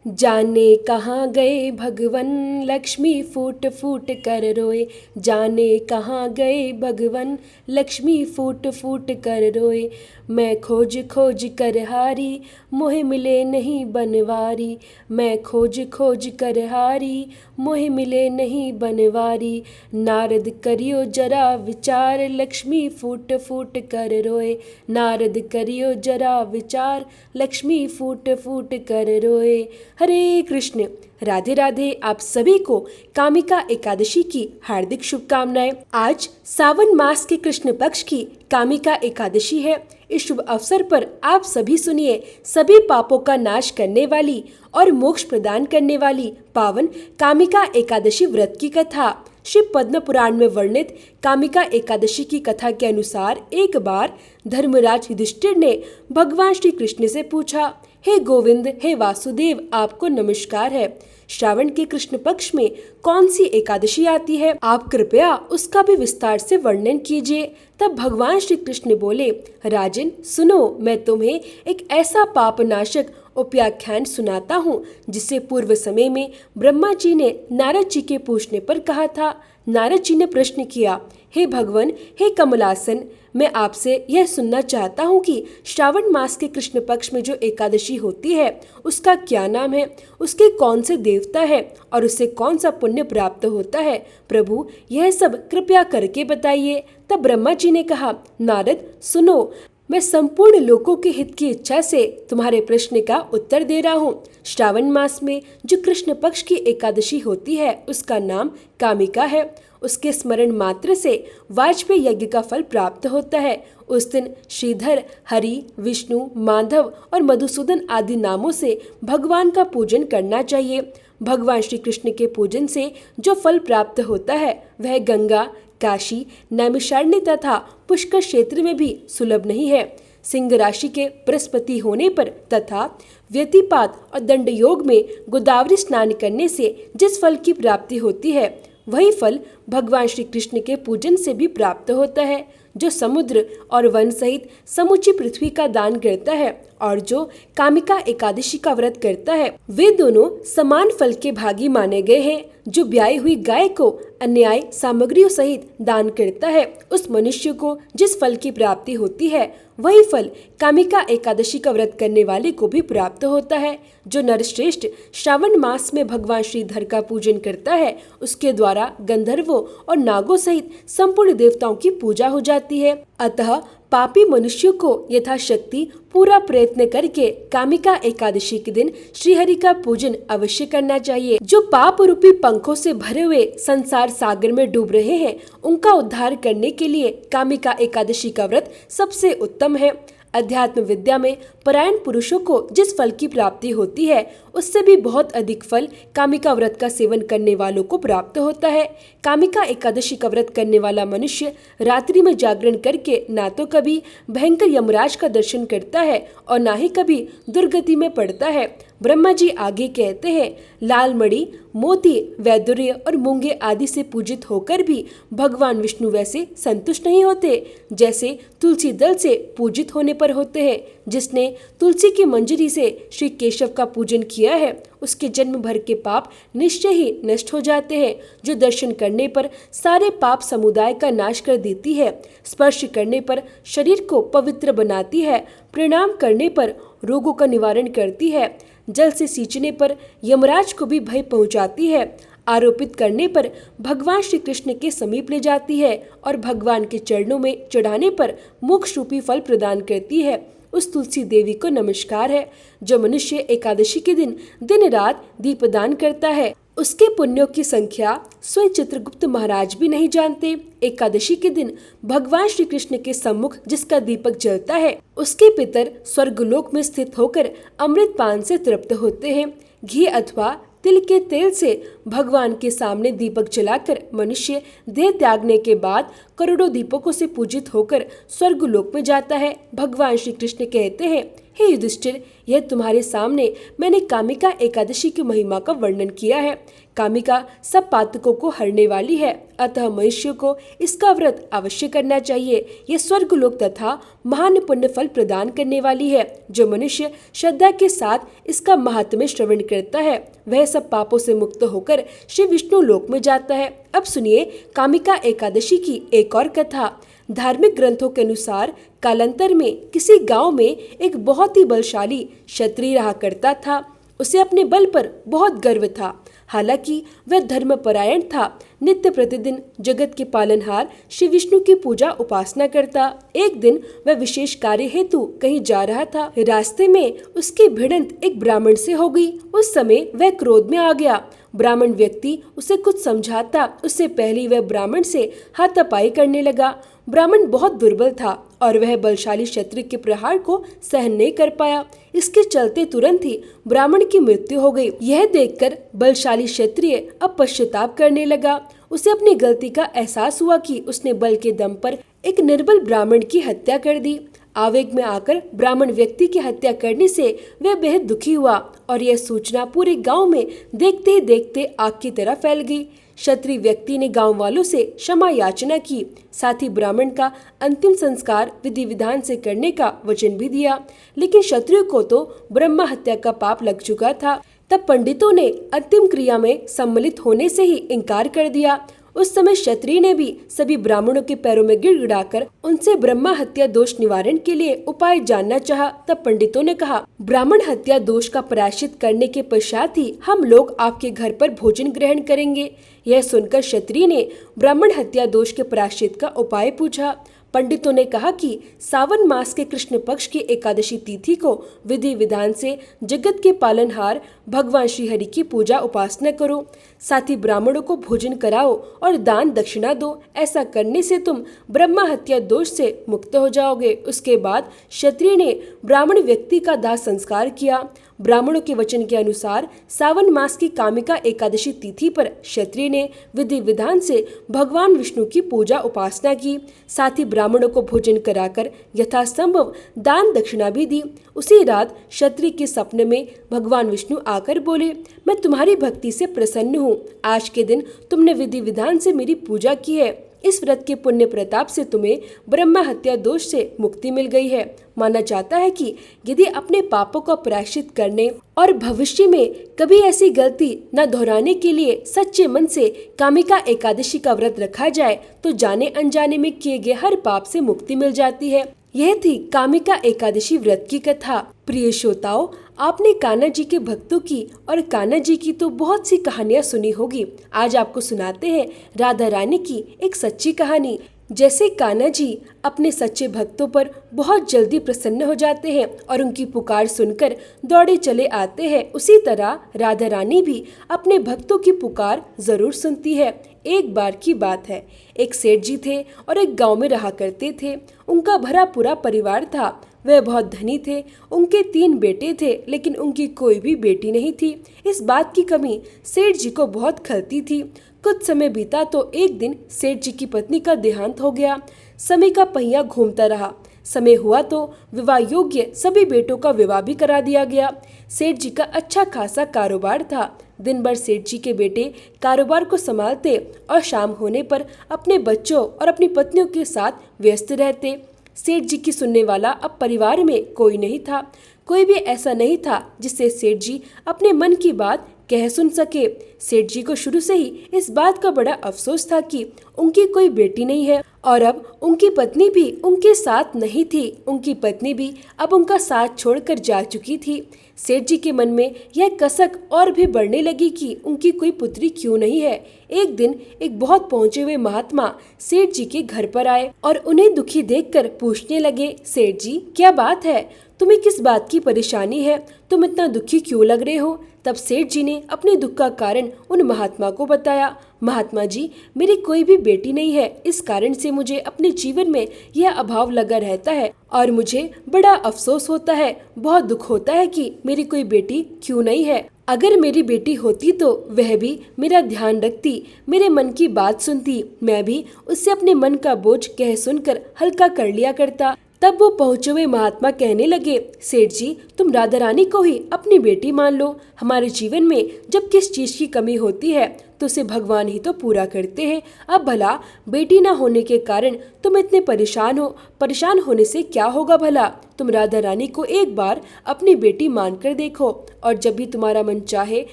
जाने कहाँ गए भगवन, लक्ष्मी फूट फूट कर रोए। जाने कहाँ गए भगवन, लक्ष्मी फूट फूट कर रोए। मैं खोज खोज कर हारी, मोहे मिले नहीं बनवारी। मैं खोज खोज कर हारी, मोहे मिले नहीं बनवारी। नारद करियो जरा विचार, लक्ष्मी फूट फूट कर रोए। नारद करियो जरा विचार, लक्ष्मी फूट फूट कर रोए। हरे कृष्ण। राधे राधे। आप सभी को कामिका एकादशी की हार्दिक शुभकामनाएं। आज सावन मास के कृष्ण पक्ष की कामिका एकादशी है। इस शुभ अवसर पर आप सभी सुनिए सभी पापों का नाश करने वाली और मोक्ष प्रदान करने वाली पावन कामिका एकादशी व्रत की कथा। श्री पद्म पुराण में वर्णित कामिका एकादशी की कथा के अनुसार एक बार धर्मराज युधिष्ठिर ने भगवान श्री कृष्ण से पूछा, हे गोविंद, हे वासुदेव, आपको नमस्कार है। श्रावण के कृष्ण पक्ष में कौन सी एकादशी आती है? आप कृपया उसका भी विस्तार से वर्णन कीजिए। तब भगवान श्री कृष्ण बोले, राजन सुनो, मैं तुम्हें एक ऐसा पापनाशक उपाख्यान सुनाता हूँ जिसे पूर्व समय में ब्रह्मा जी ने नारद जी के पूछने पर कहा था। नारद जी ने प्रश्न किया, हे भगवान, हे कमलासन, मैं आपसे यह सुनना चाहता हूँ कि श्रावण मास के कृष्ण पक्ष में जो एकादशी होती है उसका क्या नाम है, उसके कौन से देवता है और उससे कौन सा पुण्य प्राप्त होता है। प्रभु, यह सब कृपया करके बताइए। तब ब्रह्मा जी ने कहा, नारद सुनो, मैं संपूर्ण लोकों के हित की इच्छा से तुम्हारे प्रश्न का उत्तर दे रहा हूँ। श्रावण मास में जो कृष्ण पक्ष की एकादशी होती है उसका नाम कामिका है। उसके स्मरण मात्र से वाजपेयी यज्ञ का फल प्राप्त होता है। उस दिन श्रीधर, हरि, विष्णु, माधव और मधुसूदन आदि नामों से भगवान का पूजन करना चाहिए। भगवान श्री कृष्ण के पूजन से जो फल प्राप्त होता है वह गंगा, काशी, नैमिषारण्य तथा पुष्कर क्षेत्र में भी सुलभ नहीं है। सिंह राशि के बृहस्पति होने पर तथा व्यतिपात और दंड योग में गोदावरी स्नान करने से जिस फल की प्राप्ति होती है वही फल भगवान श्री कृष्ण के पूजन से भी प्राप्त होता है। जो समुद्र और वन सहित समूची पृथ्वी का दान करता है और जो कामिका एकादशी का व्रत करता है वे दोनों समान फल के भागी माने गए हैं। जो ब्याई हुई गाय को अन्याय सामग्रियों सहित दान करता है उस मनुष्य को जिस फल की प्राप्ति होती है वही फल कामिका एकादशी का व्रत करने वाले को भी प्राप्त होता है। जो नरश्रेष्ठ श्रावण मास में भगवान श्रीधर का पूजन करता है उसके द्वारा गंधर्वों और नागों सहित संपूर्ण देवताओं की पूजा हो जाती है। अतः पापी मनुष्य को यथाशक्ति पूरा प्रयत्न करके कामिका एकादशी के दिन श्रीहरि का पूजन अवश्य करना चाहिए। जो पाप रूपी पंखों से भरे हुए संसार सागर में डूब रहे हैं उनका उद्धार करने के लिए कामिका एकादशी का व्रत सबसे उत्तम है। अध्यात्म विद्या में परायण पुरुषों को जिस फल की प्राप्ति होती है उससे भी बहुत अधिक फल कामिका व्रत का सेवन करने वालों को प्राप्त होता है। कामिका एकादशी का व्रत करने वाला मनुष्य रात्रि में जागरण करके ना तो कभी भयंकर यमराज का दर्शन करता है और ना ही कभी दुर्गति में पड़ता है। ब्रह्मा जी आगे कहते हैं, लाल मणि, मोती, वैदुर्य और मूंगे आदि से पूजित होकर भी भगवान विष्णु वैसे संतुष्ट नहीं होते जैसे तुलसी दल से पूजित होने पर होते हैं। जिसने तुलसी की मंजरी से श्री केशव का पूजन किया है उसके जन्म भर के पाप निश्चय ही नष्ट हो जाते हैं। जो दर्शन करने पर सारे पाप समुदाय का नाश कर देती है, स्पर्श करने पर शरीर को पवित्र बनाती है, प्रणाम करने पर रोगों का निवारण करती है, जल से सींचने पर यमराज को भी भय पहुंचाती है, आरोपित करने पर भगवान श्री कृष्ण के समीप ले जाती है और भगवान के चरणों में चढ़ाने पर मोक्ष रूपी फल प्रदान करती है। उस तुलसी देवी को नमस्कार है। जो मनुष्य एकादशी के दिन दिन रात दीपदान करता है उसके पुण्यों की संख्या स्वयं चित्रगुप्त महाराज भी नहीं जानते। एकादशी के दिन भगवान श्री कृष्ण के सम्मुख जिसका दीपक जलता है उसके पितर स्वर्गलोक में स्थित होकर अमृत पान से तृप्त होते हैं। घी अथवा तिल के तेल से भगवान के सामने दीपक जलाकर मनुष्य देह त्यागने के बाद करोड़ों दीपकों से पूजित होकर स्वर्गलोक में जाता है। भगवान श्री कृष्ण कहते हैं, हे युधिष्ठिर, यह तुम्हारे सामने मैंने कामिका एकादशी की महिमा का वर्णन किया है। कामिका सब पातकों को हरने वाली है, अतः मनुष्य को इसका व्रत अवश्य करना चाहिए। यह स्वर्गलोक तथा महान पुण्य फल प्रदान करने वाली है। जो मनुष्य श्रद्धा के साथ इसका महात्म्य श्रवण करता है वह सब पापों से मुक्त होकर श्री विष्णु लोक में जाता है। अब सुनिए कामिका एकादशी की एक और कथा। धार्मिक ग्रंथों के अनुसार कालांतर में किसी गांव में एक बहुत ही बलशाली क्षत्रिय रहा करता था। उसे अपने बल पर बहुत गर्व था। हालांकि वह धर्मपरायण था। नित्य प्रतिदिन जगत के पालनहार श्री विष्णु की पूजा उपासना करता। एक दिन वह विशेष कार्य हेतु कहीं जा रहा था। रास्ते में उसकी भिड़ंत एक ब्राह्मण से हो गई। उस समय वह क्रोध में आ गया। ब्राह्मण व्यक्ति उसे कुछ समझाता उससे पहले वह ब्राह्मण से हाथापाई करने लगा। ब्राह्मण बहुत दुर्बल था और वह बलशाली क्षत्रिय के प्रहार को सहन नहीं कर पाया। इसके चलते तुरंत ही ब्राह्मण की मृत्यु हो गई। यह देखकर बलशाली क्षत्रिय अब पश्चाताप करने लगा। उसे अपनी गलती का एहसास हुआ कि उसने बल के दम पर एक निर्बल ब्राह्मण की हत्या कर दी। आवेग में आकर ब्राह्मण व्यक्ति की हत्या करने से वह बेहद दुखी हुआ और यह सूचना पूरे गांव में देखते ही देखते आग की तरह फैल गई। क्षत्रिय व्यक्ति ने गांव वालों से क्षमा याचना की, साथ ही ब्राह्मण का अंतिम संस्कार विधि विधान से करने का वचन भी दिया। लेकिन क्षत्रिय को तो ब्रह्म हत्या का पाप लग चुका था। तब पंडितों ने अंतिम क्रिया में सम्मिलित होने से ही इनकार कर दिया। उस समय क्षत्रिय ने भी सभी ब्राह्मणों के पैरों में गिड़गिड़ाकर उनसे ब्रह्मा हत्या दोष निवारण के लिए उपाय जानना चाहा। तब पंडितों ने कहा, ब्राह्मण हत्या दोष का प्रायश्चित करने के पश्चात ही हम लोग आपके घर पर भोजन ग्रहण करेंगे। यह सुनकर क्षत्रिय ने ब्राह्मण हत्या दोष के प्रायश्चित का उपाय पूछा। पंडितों ने कहा कि सावन मास के कृष्ण पक्ष की एकादशी तिथि को विधि विधान से जगत के पालनहार भगवान श्री हरि की पूजा उपासना करो, साथ ही ब्राह्मणों को भोजन कराओ और दान दक्षिणा दो। ऐसा करने से तुम ब्रह्मा हत्या दोष से मुक्त हो जाओगे। उसके बाद क्षत्रिय ने ब्राह्मण व्यक्ति का दाह संस्कार किया। ब्राह्मणों के वचन के अनुसार सावन मास की कामिका एकादशी तिथि पर क्षत्रिय ने विधि विधान से भगवान विष्णु की पूजा उपासना की, साथ ही ब्राह्मणों को भोजन कराकर यथासंभव दान दक्षिणा भी दी। उसी रात क्षत्रिय के सपने में भगवान विष्णु आकर बोले, मैं तुम्हारी भक्ति से प्रसन्न हूँ। आज के दिन तुमने विधि विधान से मेरी पूजा की है। इस व्रत के पुण्य प्रताप से तुम्हें ब्रह्मा हत्या दोष से मुक्ति मिल गई है। माना जाता है कि यदि अपने पापों का प्रायश्चित करने और भविष्य में कभी ऐसी गलती न दोहराने के लिए सच्चे मन से कामिका एकादशी का व्रत रखा जाए तो जाने अनजाने में किए गए हर पाप से मुक्ति मिल जाती है। यह थी कामिका एकादशी व्रत की कथा। प्रिय श्रोताओं, आपने कान्हा जी के भक्तों की और कान्हा जी की तो बहुत सी कहानियां सुनी होगी। आज आपको सुनाते हैं राधा रानी की एक सच्ची कहानी। जैसे कान्हा जी अपने सच्चे भक्तों पर बहुत जल्दी प्रसन्न हो जाते हैं और उनकी पुकार सुनकर दौड़े चले आते हैं, उसी तरह राधा रानी भी अपने भक्तों की पुकार जरूर सुनती है। एक बार की बात है, एक सेठ जी थे और एक गांव में रहा करते थे। उनका भरा पूरा परिवार था। वह बहुत धनी थे। उनके 3 बेटे थे, लेकिन उनकी कोई भी बेटी नहीं थी। इस बात की कमी सेठ जी को बहुत खलती थी। कुछ समय बीता तो एक दिन सेठ जी की पत्नी का देहांत हो गया। समय का पहिया घूमता रहा। समय हुआ तो विवाह योग्य सभी बेटों का विवाह भी करा दिया गया। सेठ जी का अच्छा खासा कारोबार था। दिन भर सेठ जी के बेटे कारोबार को संभालते और शाम होने पर अपने बच्चों और अपनी पत्नियों के साथ व्यस्त रहते। सेठ जी की सुनने वाला अब परिवार में कोई नहीं था। कोई भी ऐसा नहीं था जिससे सेठ जी अपने मन की बात कह सुन सके। सेठ जी को शुरू से ही इस बात का बड़ा अफसोस था कि उनकी कोई बेटी नहीं है और अब उनकी पत्नी भी उनके साथ नहीं थी। उनकी पत्नी भी अब उनका साथ छोड़कर जा चुकी थी। सेठ जी के मन में यह कसक और भी बढ़ने लगी कि उनकी कोई पुत्री क्यों नहीं है। एक दिन एक बहुत पहुंचे हुए महात्मा सेठ जी के घर पर आए और उन्हें दुखी देखकर पूछने लगे, सेठ जी क्या बात है, तुम्हें किस बात की परेशानी है, तुम इतना दुखी क्यों लग रहे हो। तब सेठ जी ने अपने दुख का कारण उन महात्मा को बताया। महात्मा जी, मेरी कोई भी बेटी नहीं है, इस कारण से मुझे अपने जीवन में यह अभाव लगा रहता है और मुझे बड़ा अफसोस होता है, बहुत दुख होता है कि मेरी कोई बेटी क्यों नहीं है। अगर मेरी बेटी होती तो वह भी मेरा ध्यान रखती, मेरे मन की बात सुनती, मैं भी उससे अपने मन का बोझ कह सुनकर हल्का कर लिया करता। तब वो पहुंचे हुए महात्मा कहने लगे, सेठ जी, तुम राधा रानी को ही अपनी बेटी मान लो। हमारे जीवन में जब किस चीज की कमी होती है तो उसे भगवान ही तो पूरा करते हैं। अब भला बेटी ना होने के कारण तुम इतने परेशान हो, परेशान होने से क्या होगा भला। तुम राधा रानी को एक बार अपनी बेटी मानकर देखो, और जब भी तुम्हारा मन चाहे,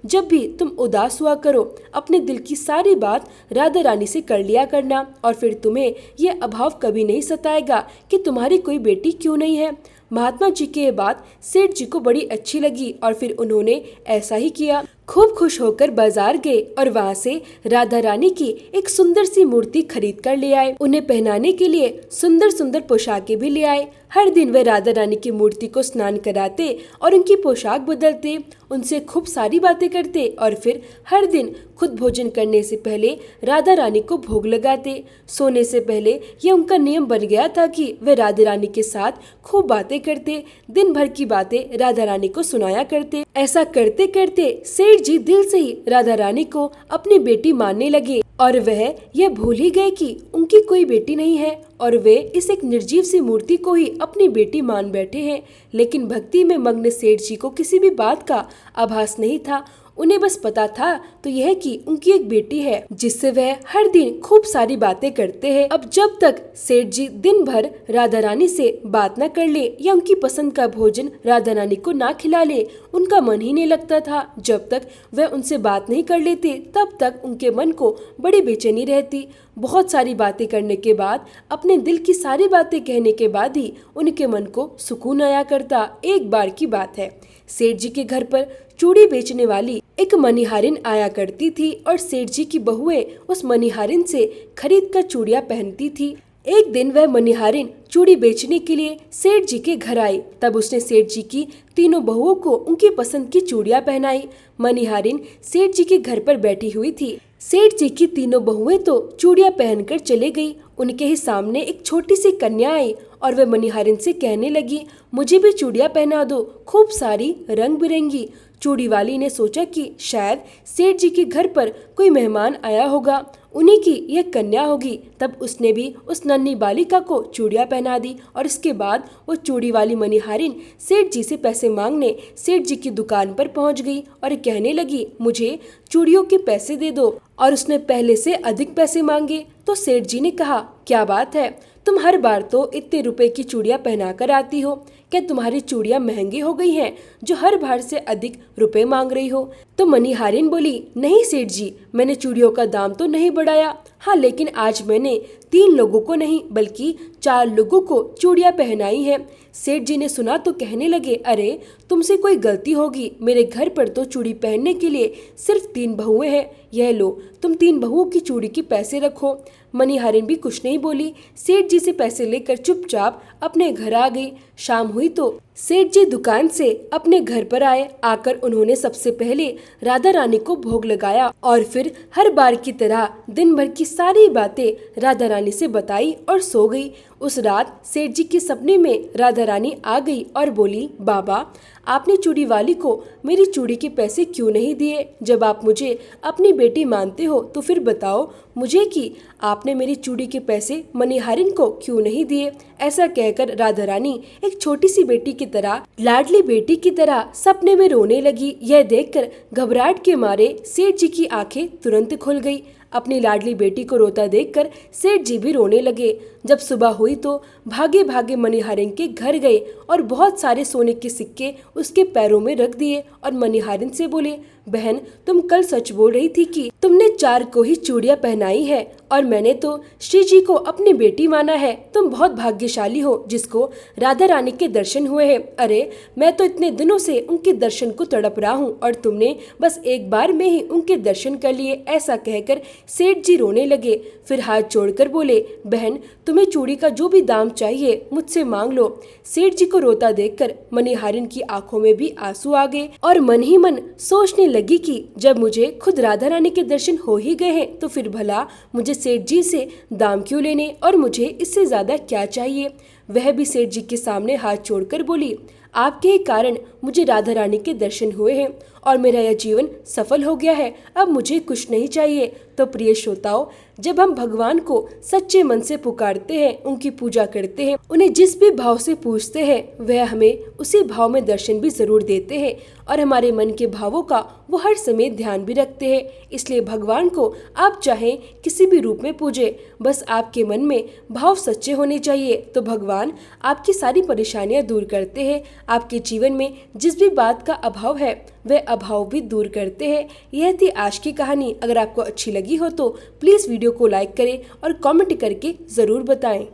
जब भी तुम उदास हुआ करो, अपने दिल की सारी बात राधा रानी से कर लिया करना, और फिर तुम्हें ये अभाव कभी नहीं सताएगा कि तुम्हारी कोई बेटी क्यों नहीं है। महात्मा जी की ये बात सेठ जी को बड़ी अच्छी लगी और फिर उन्होंने ऐसा ही किया। खूब खुश होकर बाजार गए और वहाँ से राधा रानी की एक सुंदर सी मूर्ति खरीद कर ले आए। उन्हें पहनाने के लिए सुंदर सुंदर पोशाकें भी ले आए। हर दिन वे राधा रानी की मूर्ति को स्नान कराते और उनकी पोशाक बदलते, उनसे खूब सारी बातें करते और फिर हर दिन खुद भोजन करने से पहले राधा रानी को भोग लगाते। सोने से पहले यह उनका नियम बन गया था कि वे राधा रानी के साथ खूब बातें करते, दिन भर की बातें राधा रानी को सुनाया करते। ऐसा करते करते सेठ जी दिल से ही राधा रानी को अपनी बेटी मानने लगे और वह यह भूल ही गए कि उनकी कोई बेटी नहीं है और वे इस एक निर्जीव सी मूर्ति को ही अपनी बेटी मान बैठे हैं। लेकिन भक्ति में मग्न सेठ जी को किसी भी बात का आभास नहीं था। उन्हें बस पता था तो यह कि उनकी एक बेटी है जिससे वह हर दिन खूब सारी बातें करते हैं। अब जब तक सेठ जी दिन भर राधा रानी से बात न कर ले या उनकी पसंद का भोजन राधा रानी को ना खिला ले, उनका मन ही नहीं लगता था। जब तक वह उनसे बात नहीं कर लेते तब तक उनके मन को बड़ी बेचैनी रहती। बहुत सारी बातें करने के बाद, अपने दिल की सारी बातें कहने के बाद ही उनके मन को सुकून आया करता। एक बार की बात है, सेठ जी के घर पर चूड़ी बेचने वाली एक मनिहारिन आया करती थी और सेठ जी की बहुएं उस मनिहारिन से खरीद कर चूड़ियां पहनती थी। एक दिन वह मनिहारिन चूड़ी बेचने के लिए सेठ जी के घर आई। तब उसने सेठ जी की तीनों बहुओं को उनकी पसंद की चूड़ियां पहनाई। मनिहारिन सेठ जी के घर पर बैठी हुई थी। सेठ जी की तीनों बहुएं तो चूड़ियां पहनकर चले गई। उनके ही सामने एक छोटी सी कन्या आई और वह मनिहारिन से कहने लगी, मुझे भी चूड़ियां पहना दो, खूब सारी रंग बिरंगी। चूड़ी वाली ने सोचा कि शायद सेठ जी के घर पर कोई मेहमान आया होगा, उन्हीं की यह कन्या होगी। तब उसने भी उस नन्ही बालिका को चूड़ियां पहना दी और इसके बाद वो चूड़ी वाली मनिहारिन सेठ जी से पैसे मांगने सेठ जी की दुकान पर पहुंच गई और कहने लगी, मुझे चूड़ियों के पैसे दे दो। और उसने पहले से अधिक पैसे मांगे तो सेठ जी ने कहा, क्या बात है, तुम हर बार तो इतने रुपए की चूड़ियां पहना कर आती हो, क्या तुम्हारी चूड़ियां महंगी हो गई हैं जो हर बार से अधिक रुपए मांग रही हो। तो मनिहारिन बोली, नहीं सेठ जी, मैंने चूड़ियों का दाम तो नहीं बढ़ाया। हाँ, लेकिन आज मैंने 3 लोगों को नहीं बल्कि 4 लोगों को चूड़ियां पहनाई है। सेठ जी ने सुना तो कहने लगे, अरे तुमसे कोई गलती होगी, मेरे घर पर तो चूड़ी पहनने के लिए सिर्फ 3 बहुएं हैं। यह लो, तुम 3 बहुओं की चूड़ी के पैसे रखो। मनिहारिन भी कुछ नहीं बोली, सेठ जी से पैसे लेकर चुपचाप अपने घर आ गई। शाम हुई तो सेठ जी दुकान से अपने घर पर आए। आकर उन्होंने सबसे पहले राधा रानी को भोग लगाया और फिर हर बार की तरह दिन भर की सारी बातें राधा रानी से बताई और सो गई। उस रात सेठ जी के सपने में राधा रानी आ गई और बोली, बाबा, आपने चूड़ी वाली को मेरी चूड़ी के पैसे क्यों नहीं दिए? जब आप मुझे अपनी बेटी मानते हो तो फिर बताओ मुझे कि आपने मेरी चूड़ी के पैसे मनिहारिन को क्यों नहीं दिए। ऐसा कहकर राधा रानी एक छोटी सी बेटी की तरह, लाडली बेटी की तरह सपने में रोने लगी। यह देखकर घबराहट के मारे सेठ जी की आंखें तुरंत खुल गई। अपनी लाडली बेटी को रोता देखकर सेठ जी भी रोने लगे। जब सुबह हुई तो भागे भागे मनिहारिन के घर गए और बहुत सारे सोने के सिक्के उसके पैरों में रख दिए और मनिहारिन से बोले, बहन, तुम कल सच बोल रही थी कि तुमने 4 को ही चूड़ियां पहनाई है और मैंने तो श्री जी को अपनी बेटी माना है। तुम बहुत भाग्यशाली हो जिसको राधा रानी के दर्शन हुए हैं। अरे मैं तो इतने दिनों से उनके दर्शन को तड़प रहा हूँ और तुमने बस एक बार में ही उनके दर्शन कर लिए। ऐसा कहकर सेठ जी रोने लगे। फिर हाथ जोड़कर बोले, बहन, तुम्हें चूड़ी का जो भी दाम चाहिए मुझसे मांग लो। सेठ जी को रोता देखकर मनिहारिन की आंखों में भी आंसू आ गए और मन ही मन सोचने लगी कि जब मुझे खुद राधा रानी के दर्शन हो ही गए हैं तो फिर भला मुझे सेठ जी से दाम क्यों लेने और मुझे इससे ज्यादा क्या चाहिए। वह भी सेठ जी के सामने हाथ जोड़कर बोली, आपके ही कारण मुझे राधा रानी के दर्शन हुए हैं और मेरा यह जीवन सफल हो गया है। अब मुझे कुछ नहीं चाहिए। तो प्रिय श्रोताओं, जब हम भगवान को सच्चे मन से पुकारते हैं, उनकी पूजा करते हैं, उन्हें जिस भी भाव से पूजते हैं, वह हमें उसी भाव में दर्शन भी जरूर देते हैं और हमारे मन के भावों का वो हर समय ध्यान भी रखते हैं। इसलिए भगवान को आप चाहें किसी भी रूप में पूजे, बस आपके मन में भाव सच्चे होने चाहिए, तो भगवान आपकी सारी परेशानियां दूर करते हैं। आपके जीवन में जिस भी बात का अभाव है, वह अभाव भी दूर करते हैं। यह थी आज की कहानी। अगर आपको अच्छी लगी हो तो प्लीज़ वीडियो को लाइक करें और कमेंट करके ज़रूर बताएं।